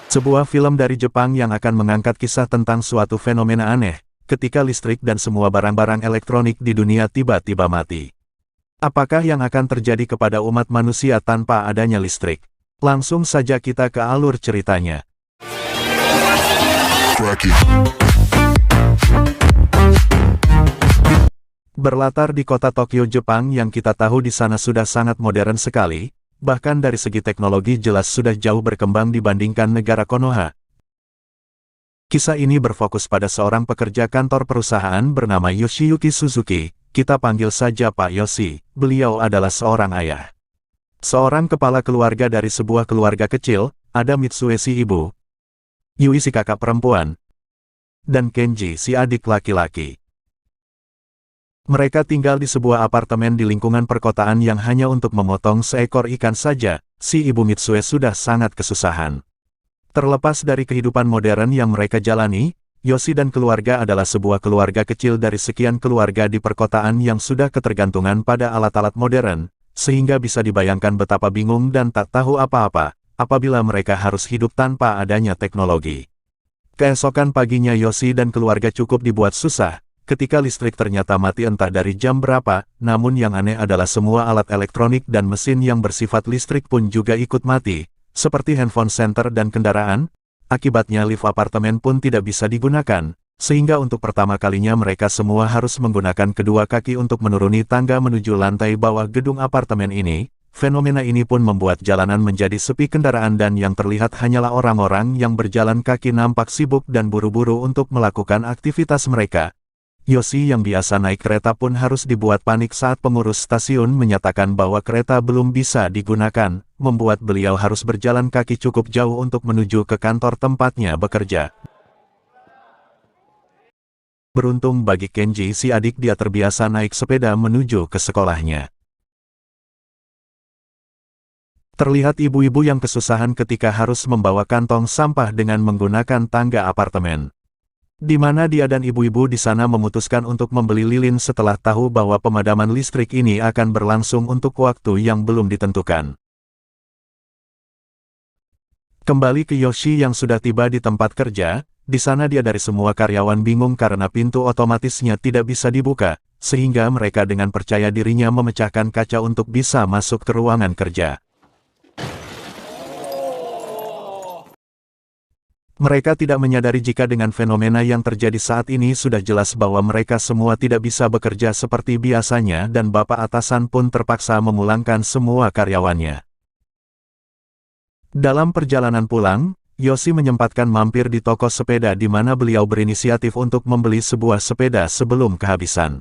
Sebuah film dari Jepang yang akan mengangkat kisah tentang suatu fenomena aneh, ketika listrik dan semua barang-barang elektronik di dunia tiba-tiba mati. Apakah yang akan terjadi kepada umat manusia tanpa adanya listrik? Langsung saja kita ke alur ceritanya. Berlatar di kota Tokyo, Jepang yang kita tahu di sana sudah sangat modern sekali, bahkan dari segi teknologi jelas sudah jauh berkembang dibandingkan negara Konoha. Kisah ini berfokus pada seorang pekerja kantor perusahaan bernama Yoshiyuki Suzuki, kita panggil saja Pak Yoshi. Beliau adalah seorang ayah. Seorang kepala keluarga dari sebuah keluarga kecil, ada Mitsue si ibu, Yui si kakak perempuan, dan Kenji si adik laki-laki. Mereka tinggal di sebuah apartemen di lingkungan perkotaan yang hanya untuk memotong seekor ikan saja. Si ibu Mitsue sudah sangat kesusahan. Terlepas dari kehidupan modern yang mereka jalani, Yoshi dan keluarga adalah sebuah keluarga kecil dari sekian keluarga di perkotaan yang sudah ketergantungan pada alat-alat modern, sehingga bisa dibayangkan betapa bingung dan tak tahu apa-apa, apabila mereka harus hidup tanpa adanya teknologi. Keesokan paginya Yoshi dan keluarga cukup dibuat susah, ketika listrik ternyata mati entah dari jam berapa, namun yang aneh adalah semua alat elektronik dan mesin yang bersifat listrik pun juga ikut mati, seperti handphone center dan kendaraan. Akibatnya lift apartemen pun tidak bisa digunakan, sehingga untuk pertama kalinya mereka semua harus menggunakan kedua kaki untuk menuruni tangga menuju lantai bawah gedung apartemen ini. Fenomena ini pun membuat jalanan menjadi sepi kendaraan dan yang terlihat hanyalah orang-orang yang berjalan kaki nampak sibuk dan buru-buru untuk melakukan aktivitas mereka. Yoshi yang biasa naik kereta pun harus dibuat panik saat pengurus stasiun menyatakan bahwa kereta belum bisa digunakan, membuat beliau harus berjalan kaki cukup jauh untuk menuju ke kantor tempatnya bekerja. Beruntung bagi Kenji si adik, dia terbiasa naik sepeda menuju ke sekolahnya. Terlihat ibu-ibu yang kesusahan ketika harus membawa kantong sampah dengan menggunakan tangga apartemen. Di mana dia dan ibu-ibu di sana memutuskan untuk membeli lilin setelah tahu bahwa pemadaman listrik ini akan berlangsung untuk waktu yang belum ditentukan. Kembali ke Yoshi yang sudah tiba di tempat kerja, di sana dia dari semua karyawan bingung karena pintu otomatisnya tidak bisa dibuka, sehingga mereka dengan percaya dirinya memecahkan kaca untuk bisa masuk ke ruangan kerja. Mereka tidak menyadari jika dengan fenomena yang terjadi saat ini sudah jelas bahwa mereka semua tidak bisa bekerja seperti biasanya dan bapak atasan pun terpaksa memulangkan semua karyawannya. Dalam perjalanan pulang, Yoshi menyempatkan mampir di toko sepeda di mana beliau berinisiatif untuk membeli sebuah sepeda sebelum kehabisan.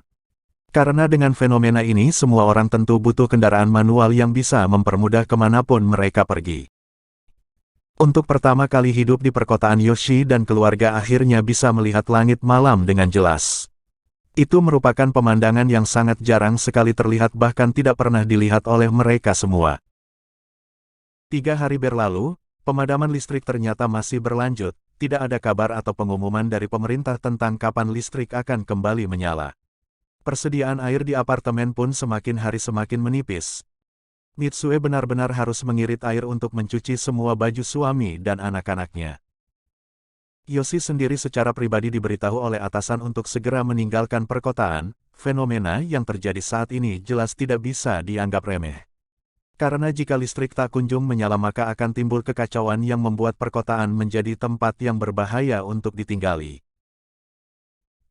Karena dengan fenomena ini semua orang tentu butuh kendaraan manual yang bisa mempermudah kemanapun mereka pergi. Untuk pertama kali hidup di perkotaan, Yoshi dan keluarga akhirnya bisa melihat langit malam dengan jelas. Itu merupakan pemandangan yang sangat jarang sekali terlihat, bahkan tidak pernah dilihat oleh mereka semua. 3 hari berlalu, pemadaman listrik ternyata masih berlanjut, tidak ada kabar atau pengumuman dari pemerintah tentang kapan listrik akan kembali menyala. Persediaan air di apartemen pun semakin hari semakin menipis. Mitsue benar-benar harus mengirit air untuk mencuci semua baju suami dan anak-anaknya. Yoshi sendiri secara pribadi diberitahu oleh atasan untuk segera meninggalkan perkotaan. Fenomena yang terjadi saat ini jelas tidak bisa dianggap remeh. Karena jika listrik tak kunjung menyala maka akan timbul kekacauan yang membuat perkotaan menjadi tempat yang berbahaya untuk ditinggali.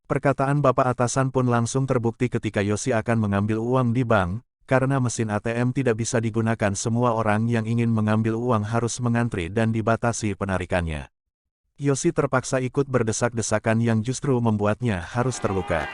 Perkataan bapak atasan pun langsung terbukti ketika Yoshi akan mengambil uang di bank. Karena mesin ATM tidak bisa digunakan, semua orang yang ingin mengambil uang harus mengantri dan dibatasi penarikannya. Yoshi terpaksa ikut berdesak-desakan yang justru membuatnya harus terluka.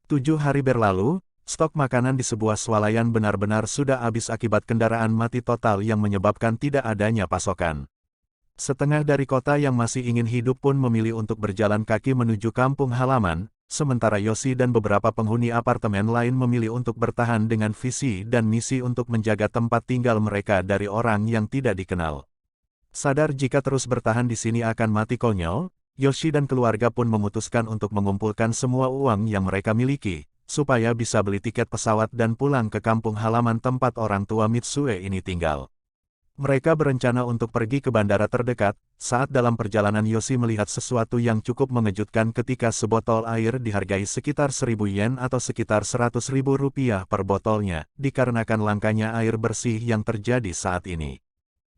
Tujuh hari berlalu, stok makanan di sebuah swalayan benar-benar sudah habis akibat kendaraan mati total yang menyebabkan tidak adanya pasokan. Setengah dari kota yang masih ingin hidup pun memilih untuk berjalan kaki menuju kampung halaman, sementara Yoshi dan beberapa penghuni apartemen lain memilih untuk bertahan dengan visi dan misi untuk menjaga tempat tinggal mereka dari orang yang tidak dikenal. Sadar jika terus bertahan di sini akan mati konyol, Yoshi dan keluarga pun memutuskan untuk mengumpulkan semua uang yang mereka miliki, supaya bisa beli tiket pesawat dan pulang ke kampung halaman tempat orang tua Mitsue ini tinggal. Mereka berencana untuk pergi ke bandara terdekat, saat dalam perjalanan Yoshi melihat sesuatu yang cukup mengejutkan ketika sebotol air dihargai sekitar 1.000 yen atau sekitar 100.000 rupiah per botolnya, dikarenakan langkanya air bersih yang terjadi saat ini.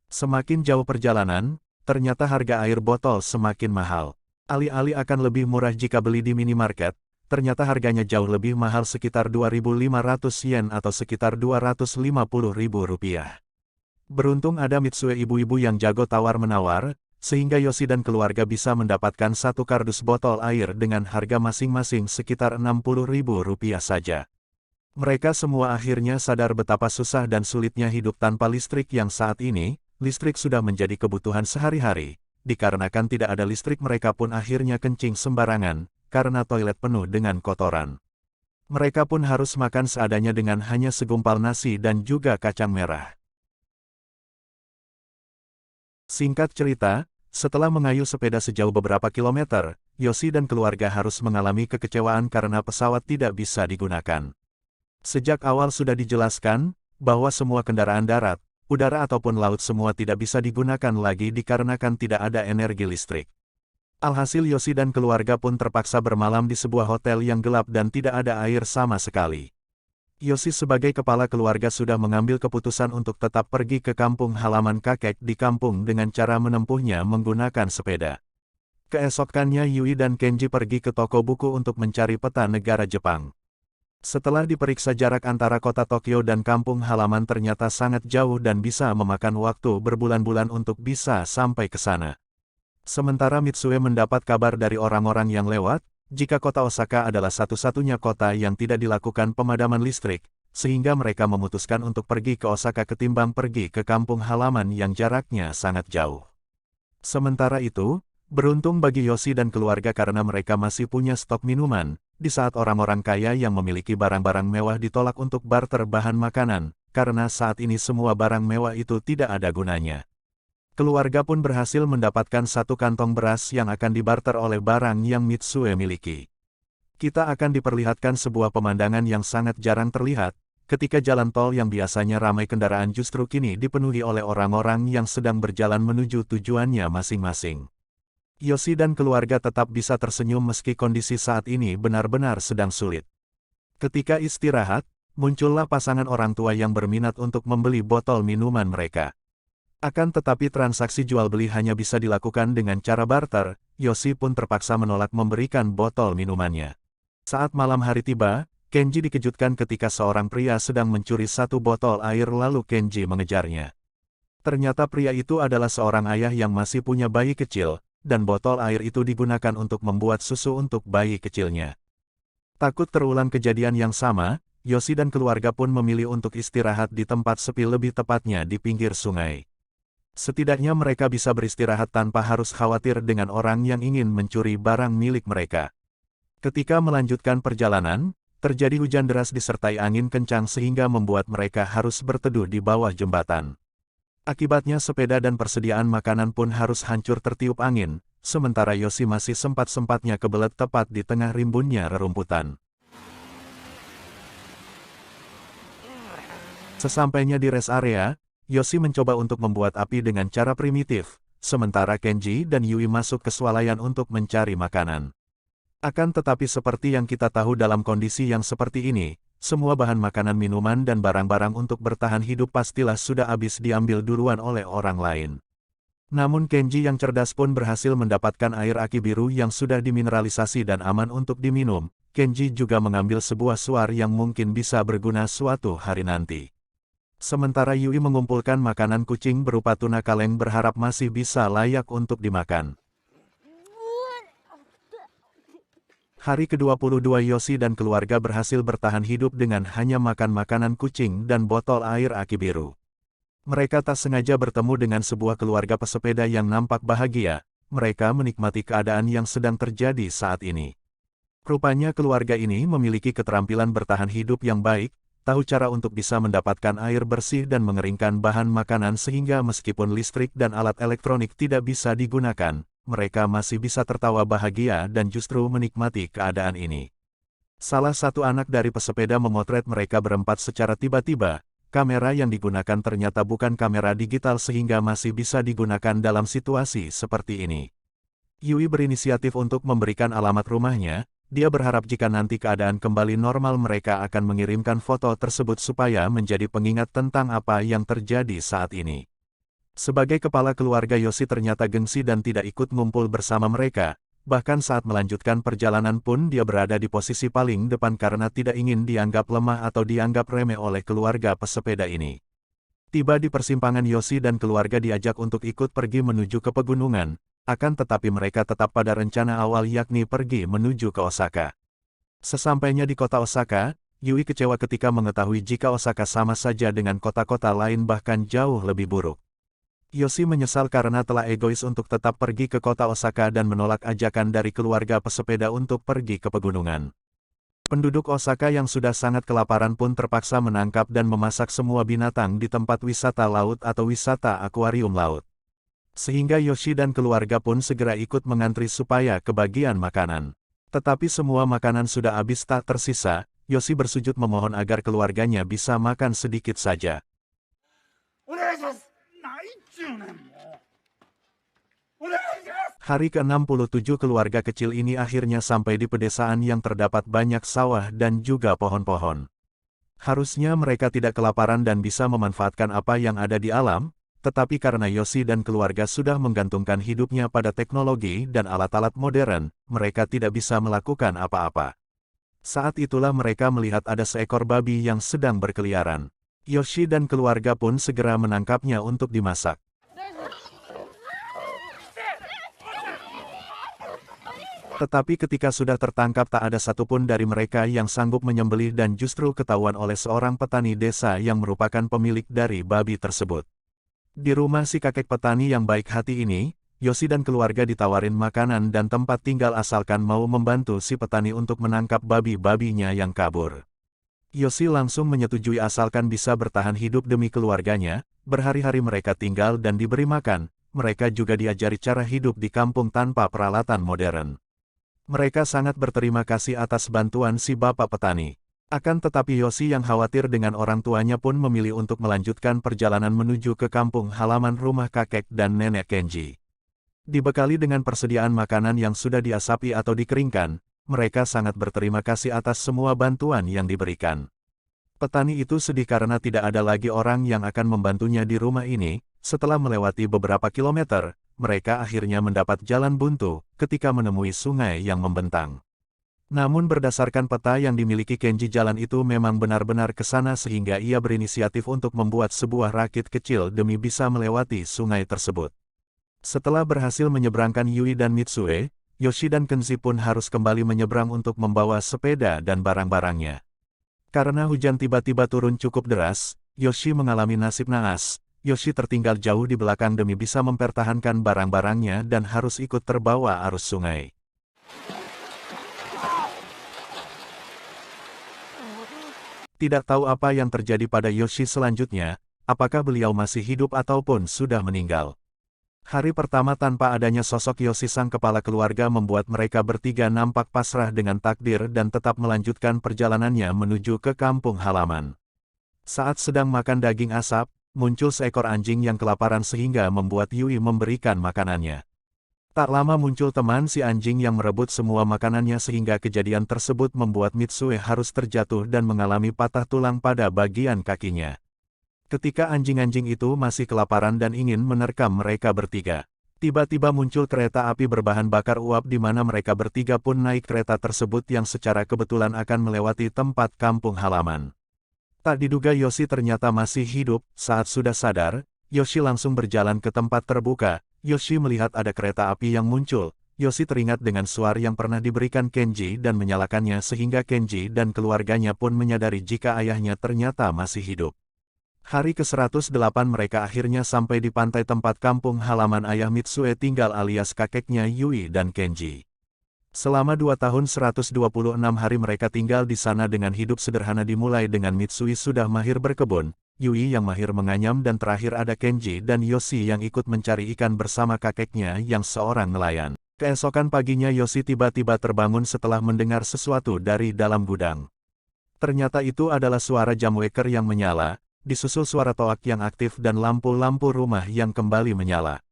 Semakin jauh perjalanan, ternyata harga air botol semakin mahal. Alih-alih akan lebih murah jika beli di minimarket, ternyata harganya jauh lebih mahal sekitar 2.500 yen atau sekitar 250.000 rupiah. Beruntung ada Mitsue ibu-ibu yang jago tawar-menawar, sehingga Yoshi dan keluarga bisa mendapatkan satu kardus botol air dengan harga masing-masing sekitar 60.000 rupiah saja. Mereka semua akhirnya sadar betapa susah dan sulitnya hidup tanpa listrik yang saat ini, listrik sudah menjadi kebutuhan sehari-hari. Dikarenakan tidak ada listrik mereka pun akhirnya kencing sembarangan, karena toilet penuh dengan kotoran. Mereka pun harus makan seadanya dengan hanya segumpal nasi dan juga kacang merah. Singkat cerita, setelah mengayuh sepeda sejauh beberapa kilometer, Yoshi dan keluarga harus mengalami kekecewaan karena pesawat tidak bisa digunakan. Sejak awal sudah dijelaskan, bahwa semua kendaraan darat, udara ataupun laut semua tidak bisa digunakan lagi dikarenakan tidak ada energi listrik. Alhasil Yoshi dan keluarga pun terpaksa bermalam di sebuah hotel yang gelap dan tidak ada air sama sekali. Yoshi sebagai kepala keluarga sudah mengambil keputusan untuk tetap pergi ke kampung halaman kakek di kampung dengan cara menempuhnya menggunakan sepeda. Keesokannya Yui dan Kenji pergi ke toko buku untuk mencari peta negara Jepang. Setelah diperiksa jarak antara kota Tokyo dan kampung halaman ternyata sangat jauh dan bisa memakan waktu berbulan-bulan untuk bisa sampai ke sana. Sementara Mitsue mendapat kabar dari orang-orang yang lewat, jika kota Osaka adalah satu-satunya kota yang tidak dilakukan pemadaman listrik, sehingga mereka memutuskan untuk pergi ke Osaka ketimbang pergi ke kampung halaman yang jaraknya sangat jauh. Sementara itu, beruntung bagi Yoshi dan keluarga karena mereka masih punya stok minuman, di saat orang-orang kaya yang memiliki barang-barang mewah ditolak untuk barter bahan makanan, karena saat ini semua barang mewah itu tidak ada gunanya. Keluarga pun berhasil mendapatkan satu kantong beras yang akan dibarter oleh barang yang Mitsue miliki. Kita akan diperlihatkan sebuah pemandangan yang sangat jarang terlihat, ketika jalan tol yang biasanya ramai kendaraan justru kini dipenuhi oleh orang-orang yang sedang berjalan menuju tujuannya masing-masing. Yoshi dan keluarga tetap bisa tersenyum meski kondisi saat ini benar-benar sedang sulit. Ketika istirahat, muncullah pasangan orang tua yang berminat untuk membeli botol minuman mereka. Akan tetapi transaksi jual-beli hanya bisa dilakukan dengan cara barter, Yoshi pun terpaksa menolak memberikan botol minumannya. Saat malam hari tiba, Kenji dikejutkan ketika seorang pria sedang mencuri satu botol air lalu Kenji mengejarnya. Ternyata pria itu adalah seorang ayah yang masih punya bayi kecil, dan botol air itu digunakan untuk membuat susu untuk bayi kecilnya. Takut terulang kejadian yang sama, Yoshi dan keluarga pun memilih untuk istirahat di tempat sepi lebih tepatnya di pinggir sungai. Setidaknya mereka bisa beristirahat tanpa harus khawatir dengan orang yang ingin mencuri barang milik mereka. Ketika melanjutkan perjalanan, terjadi hujan deras disertai angin kencang sehingga membuat mereka harus berteduh di bawah jembatan. Akibatnya sepeda dan persediaan makanan pun harus hancur tertiup angin, sementara Yoshi masih sempat-sempatnya kebelet tepat di tengah rimbunnya rerumputan. Sesampainya di rest area, Yoshi mencoba untuk membuat api dengan cara primitif, sementara Kenji dan Yui masuk ke swalayan untuk mencari makanan. Akan tetapi seperti yang kita tahu dalam kondisi yang seperti ini, semua bahan makanan minuman dan barang-barang untuk bertahan hidup pastilah sudah habis diambil duluan oleh orang lain. Namun Kenji yang cerdas pun berhasil mendapatkan air aki biru yang sudah dimineralisasi dan aman untuk diminum. Kenji juga mengambil sebuah suar yang mungkin bisa berguna suatu hari nanti. Sementara Yui mengumpulkan makanan kucing berupa tuna kaleng berharap masih bisa layak untuk dimakan. Hari ke-22 Yoshi dan keluarga berhasil bertahan hidup dengan hanya makan makanan kucing dan botol air aki biru. Mereka tak sengaja bertemu dengan sebuah keluarga pesepeda yang nampak bahagia. Mereka menikmati keadaan yang sedang terjadi saat ini. Rupanya keluarga ini memiliki keterampilan bertahan hidup yang baik, tahu cara untuk bisa mendapatkan air bersih dan mengeringkan bahan makanan sehingga meskipun listrik dan alat elektronik tidak bisa digunakan, mereka masih bisa tertawa bahagia dan justru menikmati keadaan ini. Salah satu anak dari pesepeda memotret mereka berempat secara tiba-tiba. Kamera yang digunakan ternyata bukan kamera digital sehingga masih bisa digunakan dalam situasi seperti ini. Yui berinisiatif untuk memberikan alamat rumahnya. Dia berharap jika nanti keadaan kembali normal mereka akan mengirimkan foto tersebut supaya menjadi pengingat tentang apa yang terjadi saat ini. Sebagai kepala keluarga, Yoshi ternyata gengsi dan tidak ikut ngumpul bersama mereka. Bahkan saat melanjutkan perjalanan pun dia berada di posisi paling depan karena tidak ingin dianggap lemah atau dianggap remeh oleh keluarga pesepeda ini. Tiba di persimpangan, Yoshi dan keluarga diajak untuk ikut pergi menuju ke pegunungan. Akan tetapi mereka tetap pada rencana awal yakni pergi menuju ke Osaka. Sesampainya di kota Osaka, Yui kecewa ketika mengetahui jika Osaka sama saja dengan kota-kota lain bahkan jauh lebih buruk. Yoshi menyesal karena telah egois untuk tetap pergi ke kota Osaka dan menolak ajakan dari keluarga pesepeda untuk pergi ke pegunungan. Penduduk Osaka yang sudah sangat kelaparan pun terpaksa menangkap dan memasak semua binatang di tempat wisata laut atau wisata akuarium laut. Sehingga Yoshi dan keluarga pun segera ikut mengantri supaya kebagian makanan. Tetapi semua makanan sudah habis tak tersisa, Yoshi bersujud memohon agar keluarganya bisa makan sedikit saja. Hari ke-67 keluarga kecil ini akhirnya sampai di pedesaan yang terdapat banyak sawah dan juga pohon-pohon. Harusnya mereka tidak kelaparan dan bisa memanfaatkan apa yang ada di alam, tetapi karena Yoshi dan keluarga sudah menggantungkan hidupnya pada teknologi dan alat-alat modern, mereka tidak bisa melakukan apa-apa. Saat itulah mereka melihat ada seekor babi yang sedang berkeliaran. Yoshi dan keluarga pun segera menangkapnya untuk dimasak. Tetapi ketika sudah tertangkap tak ada satupun dari mereka yang sanggup menyembelih dan justru ketahuan oleh seorang petani desa yang merupakan pemilik dari babi tersebut. Di rumah si kakek petani yang baik hati ini, Yoshi dan keluarga ditawarin makanan dan tempat tinggal asalkan mau membantu si petani untuk menangkap babi-babinya yang kabur. Yoshi langsung menyetujui asalkan bisa bertahan hidup demi keluarganya. Berhari-hari mereka tinggal dan diberi makan, mereka juga diajari cara hidup di kampung tanpa peralatan modern. Mereka sangat berterima kasih atas bantuan si bapak petani. Akan tetapi Yoshi yang khawatir dengan orang tuanya pun memilih untuk melanjutkan perjalanan menuju ke kampung halaman rumah kakek dan nenek Kenji. Dibekali dengan persediaan makanan yang sudah diasapi atau dikeringkan, mereka sangat berterima kasih atas semua bantuan yang diberikan. Petani itu sedih karena tidak ada lagi orang yang akan membantunya di rumah ini. Setelah melewati beberapa kilometer, mereka akhirnya mendapat jalan buntu ketika menemui sungai yang membentang. Namun berdasarkan peta yang dimiliki Kenji, jalan itu memang benar-benar ke sana sehingga ia berinisiatif untuk membuat sebuah rakit kecil demi bisa melewati sungai tersebut. Setelah berhasil menyeberangkan Yui dan Mitsue, Yoshi dan Kenji pun harus kembali menyeberang untuk membawa sepeda dan barang-barangnya. Karena hujan tiba-tiba turun cukup deras, Yoshi mengalami nasib naas. Yoshi tertinggal jauh di belakang demi bisa mempertahankan barang-barangnya dan harus ikut terbawa arus sungai. Tidak tahu apa yang terjadi pada Yoshi selanjutnya, apakah beliau masih hidup ataupun sudah meninggal. Hari pertama tanpa adanya sosok Yoshi sang kepala keluarga membuat mereka bertiga nampak pasrah dengan takdir dan tetap melanjutkan perjalanannya menuju ke kampung halaman. Saat sedang makan daging asap, muncul seekor anjing yang kelaparan sehingga membuat Yui memberikan makanannya. Tak lama muncul teman si anjing yang merebut semua makanannya sehingga kejadian tersebut membuat Mitsue harus terjatuh dan mengalami patah tulang pada bagian kakinya. Ketika anjing-anjing itu masih kelaparan dan ingin menerkam mereka bertiga, tiba-tiba muncul kereta api berbahan bakar uap di mana mereka bertiga pun naik kereta tersebut yang secara kebetulan akan melewati tempat kampung halaman. Tak diduga Yoshi ternyata masih hidup. Saat sudah sadar, Yoshi langsung berjalan ke tempat terbuka. Yoshi melihat ada kereta api yang muncul. Yoshi teringat dengan suara yang pernah diberikan Kenji dan menyalakannya sehingga Kenji dan keluarganya pun menyadari jika ayahnya ternyata masih hidup. Hari ke-108 mereka akhirnya sampai di pantai tempat kampung halaman ayah Mitsue tinggal alias kakeknya Yui dan Kenji. Selama 2 tahun 126 hari mereka tinggal di sana dengan hidup sederhana dimulai dengan Mitsui sudah mahir berkebun, Yui yang mahir menganyam dan terakhir ada Kenji dan Yoshi yang ikut mencari ikan bersama kakeknya yang seorang nelayan. Keesokan paginya Yoshi tiba-tiba terbangun setelah mendengar sesuatu dari dalam gudang. Ternyata itu adalah suara jam waker yang menyala, disusul suara toak yang aktif dan lampu-lampu rumah yang kembali menyala.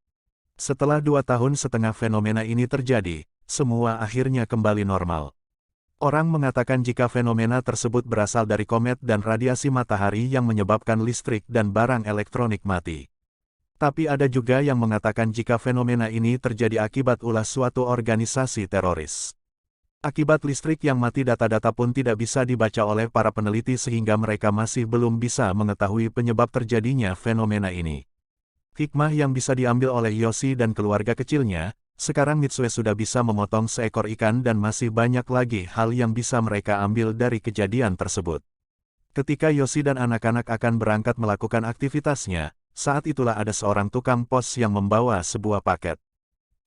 Setelah 2 tahun setengah fenomena ini terjadi, semua akhirnya kembali normal. Orang mengatakan jika fenomena tersebut berasal dari komet dan radiasi matahari yang menyebabkan listrik dan barang elektronik mati. Tapi ada juga yang mengatakan jika fenomena ini terjadi akibat ulah suatu organisasi teroris. Akibat listrik yang mati data-data pun tidak bisa dibaca oleh para peneliti sehingga mereka masih belum bisa mengetahui penyebab terjadinya fenomena ini. Hikmah yang bisa diambil oleh Yoshi dan keluarga kecilnya, sekarang Mitsue sudah bisa memotong seekor ikan dan masih banyak lagi hal yang bisa mereka ambil dari kejadian tersebut. Ketika Yoshi dan anak-anak akan berangkat melakukan aktivitasnya, saat itulah ada seorang tukang pos yang membawa sebuah paket.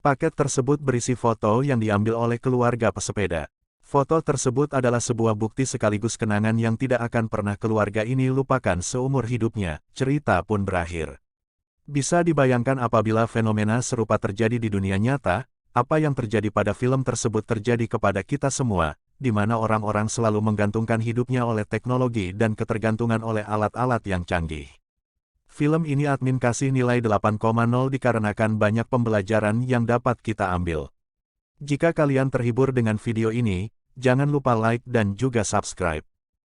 Paket tersebut berisi foto yang diambil oleh keluarga pesepeda. Foto tersebut adalah sebuah bukti sekaligus kenangan yang tidak akan pernah keluarga ini lupakan seumur hidupnya, cerita pun berakhir. Bisa dibayangkan apabila fenomena serupa terjadi di dunia nyata, apa yang terjadi pada film tersebut terjadi kepada kita semua, di mana orang-orang selalu menggantungkan hidupnya oleh teknologi dan ketergantungan oleh alat-alat yang canggih. Film ini admin kasih nilai 8,0 dikarenakan banyak pembelajaran yang dapat kita ambil. Jika kalian terhibur dengan video ini, jangan lupa like dan juga subscribe.